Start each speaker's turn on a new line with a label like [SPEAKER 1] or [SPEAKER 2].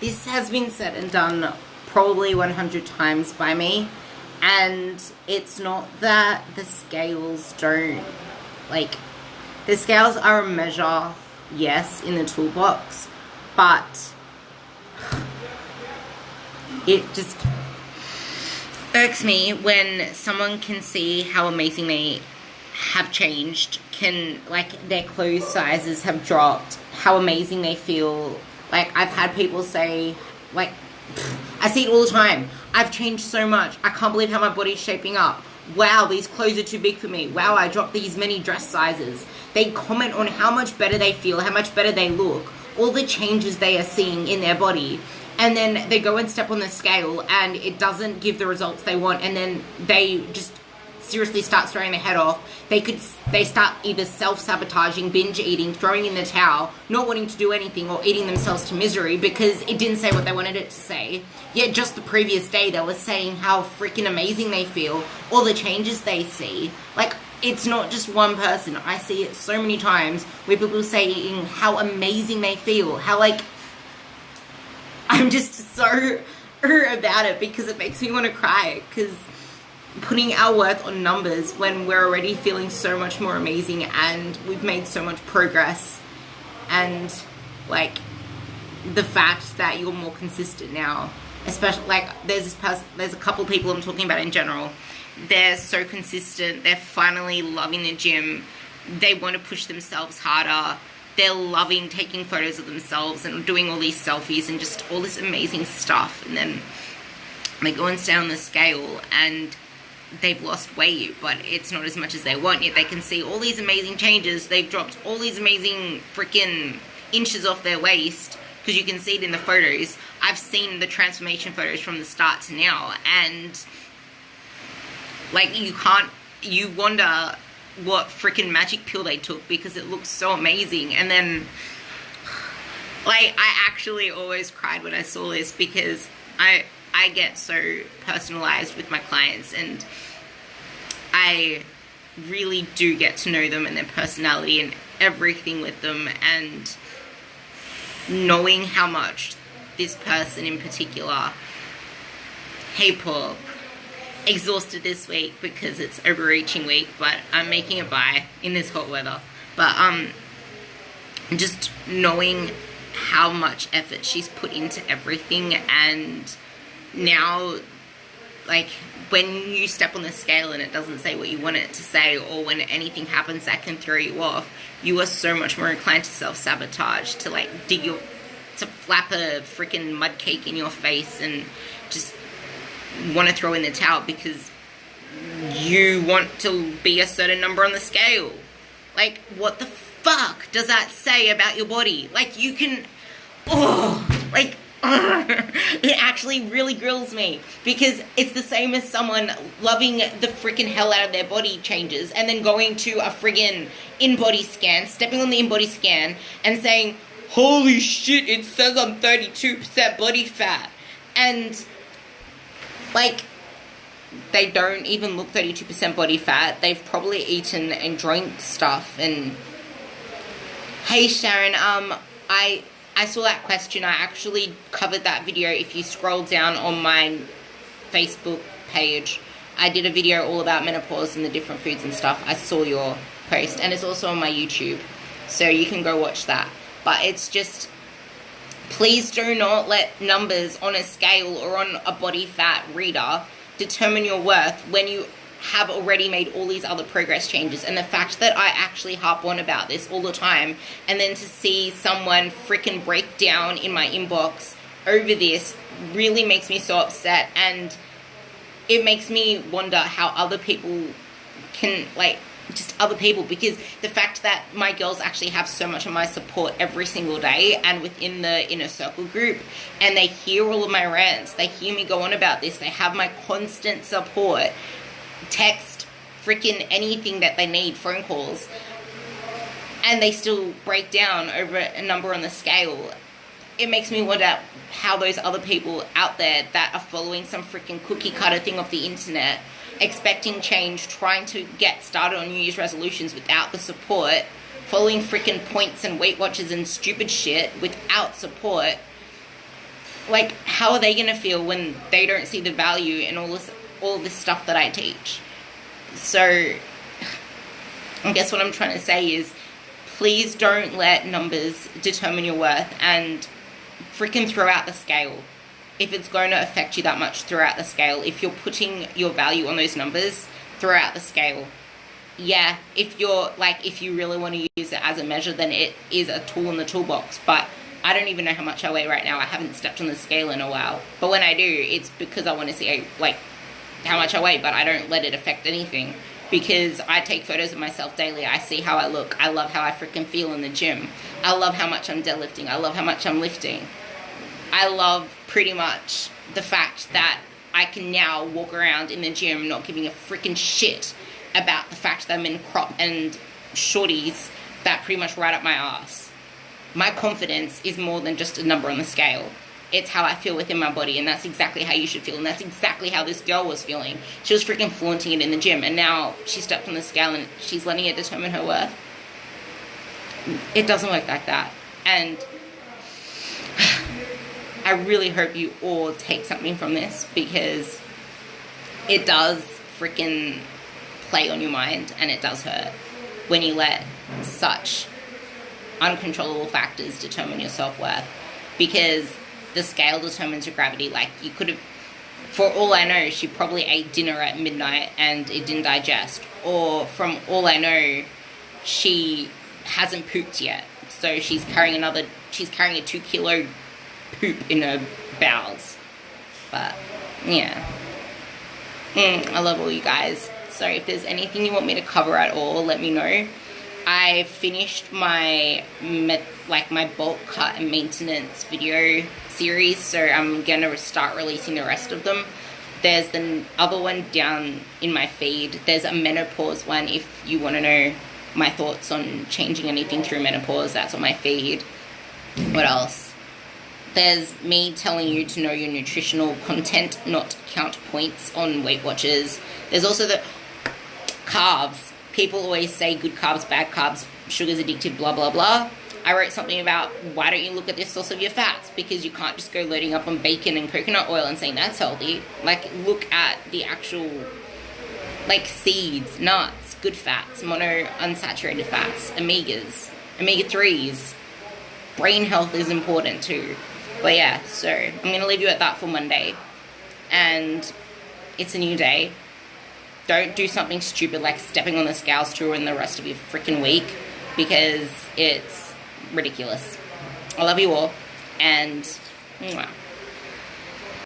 [SPEAKER 1] this has been said and done probably 100 times by me, and it's not that the scales don't, like, the scales are a measure, yes, in the toolbox, but it just irks me when someone can see how amazing they have changed, like, their clothes sizes have dropped, how amazing they feel. Like, I've had people say, like, I see it all the time, I've changed so much, I can't believe how my body's shaping up. Wow, these clothes are too big for me. Wow, I dropped these many dress sizes. They comment on how much better they feel, how much better they look, all the changes they are seeing in their body. And then they go and step on the scale and it doesn't give the results they want, and then they just seriously start throwing their head off. They start either self-sabotaging, binge eating, throwing in the towel, not wanting to do anything, or eating themselves to misery because it didn't say what they wanted it to say. Yet just the previous day they were saying how freaking amazing they feel, all the changes they see. Like, it's not just one person. I see it so many times where people saying how amazing they feel, how, like, I'm just so about it because it makes me want to cry, because putting our worth on numbers when we're already feeling so much more amazing and we've made so much progress, and, like, the fact that you're more consistent now, especially, like, there's a couple people I'm talking about in general, they're so consistent, they're finally loving the gym, they want to push themselves harder, they're loving taking photos of themselves and doing all these selfies and just all this amazing stuff, and then they go and stand on the scale and they've lost weight, but it's not as much as they want, yet they can see all these amazing changes. They've dropped all these amazing freaking inches off their waist, because you can see it in the photos. I've seen the transformation photos from the start to now, and, like, you wonder what freaking magic pill they took, because it looks so amazing. And then, like, I actually always cried when I saw this, because I get so personalized with my clients, and I really do get to know them and their personality and everything with them, and knowing how much this person in particular, hey Paul, exhausted this week because it's overreaching week, but I'm making it by in this hot weather, but just knowing how much effort she's put into everything, and now, like, when you step on the scale and it doesn't say what you want it to say, or when anything happens that can throw you off, you are so much more inclined to self-sabotage, to, like, to flap a freaking mud cake in your face and just want to throw in the towel because you want to be a certain number on the scale. Like, what the fuck does that say about your body? Like, you can, it actually really grills me, because it's the same as someone loving the freaking hell out of their body changes and then going to a friggin' in-body scan, stepping on the in-body scan and saying, holy shit, it says I'm 32% body fat. And, like, they don't even look 32% body fat. They've probably eaten and drank stuff. And hey Sharon, I saw that question. I actually covered that video. If you scroll down on my Facebook page, I did a video all about menopause and the different foods and stuff. I saw your post, and it's also on my YouTube, so you can go watch that. But it's just, please do not let numbers on a scale or on a body fat reader determine your worth when you have already made all these other progress changes. And the fact that I actually harp on about this all the time, and then to see someone freaking break down in my inbox over this really makes me so upset, and it makes me wonder how other people can, like, just other people, because the fact that my girls actually have so much of my support every single day and within the inner circle group, and they hear all of my rants, they hear me go on about this, they have my constant support, text, freaking anything that they need, phone calls, and they still break down over a number on the scale. It makes me wonder how those other people out there that are following some freaking cookie cutter thing off the internet, expecting change, trying to get started on New Year's resolutions without the support, following freaking points and Weight Watchers and stupid shit without support, like, how are they going to feel when they don't see the value in all this stuff that I teach? So I guess what I'm trying to say is, please don't let numbers determine your worth, and freaking throw out the scale. If it's going to affect you that much, throw out the scale. If you're putting your value on those numbers, throw out the scale. Yeah, if you really want to use it as a measure, then it is a tool in the toolbox. But I don't even know how much I weigh right now. I haven't stepped on the scale in a while. But when I do, it's because I want to see, like, how much I weigh, but I don't let it affect anything. Because I take photos of myself daily. I see how I look. I love how I freaking feel in the gym. I love how much I'm deadlifting. I love how much I'm lifting. I love pretty much the fact that I can now walk around in the gym not giving a freaking shit about the fact that I'm in crop and shorties that pretty much right up my ass. My confidence is more than just a number on the scale. It's how I feel within my body, and that's exactly how you should feel, and that's exactly how this girl was feeling. She was freaking flaunting it in the gym, and now she stepped on the scale and she's letting it determine her worth. It doesn't work like that. And I really hope you all take something from this, because it does freaking play on your mind, and it does hurt when you let such uncontrollable factors determine your self-worth. Because the scale determines your gravity. Like, you could have, for all I know, she probably ate dinner at midnight and it didn't digest. Or from all I know, she hasn't pooped yet. So she's carrying a 2-kilo poop in her bowels. But, yeah. I love all you guys. So if there's anything you want me to cover at all, let me know. I finished my bulk cut and maintenance video series, so I'm gonna start releasing the rest of them. There's the other one down in my feed. There's a menopause one if you want to know my thoughts on changing anything through menopause. That's on my feed. What else? There's me telling you to know your nutritional content, not count points on Weight Watchers. There's also the carbs. People always say good carbs, bad carbs, sugar's addictive, blah, blah, blah. I wrote something about, why don't you look at the source of your fats? Because you can't just go loading up on bacon and coconut oil and saying that's healthy. Like, look at the actual, like, seeds, nuts, good fats, monounsaturated fats, omegas, omega-3s. Brain health is important too. But yeah, so I'm going to leave you at that for Monday. And it's a new day. Don't do something stupid like stepping on the scales to ruin the rest of your freaking week, because it's ridiculous. I love you all, and mwah.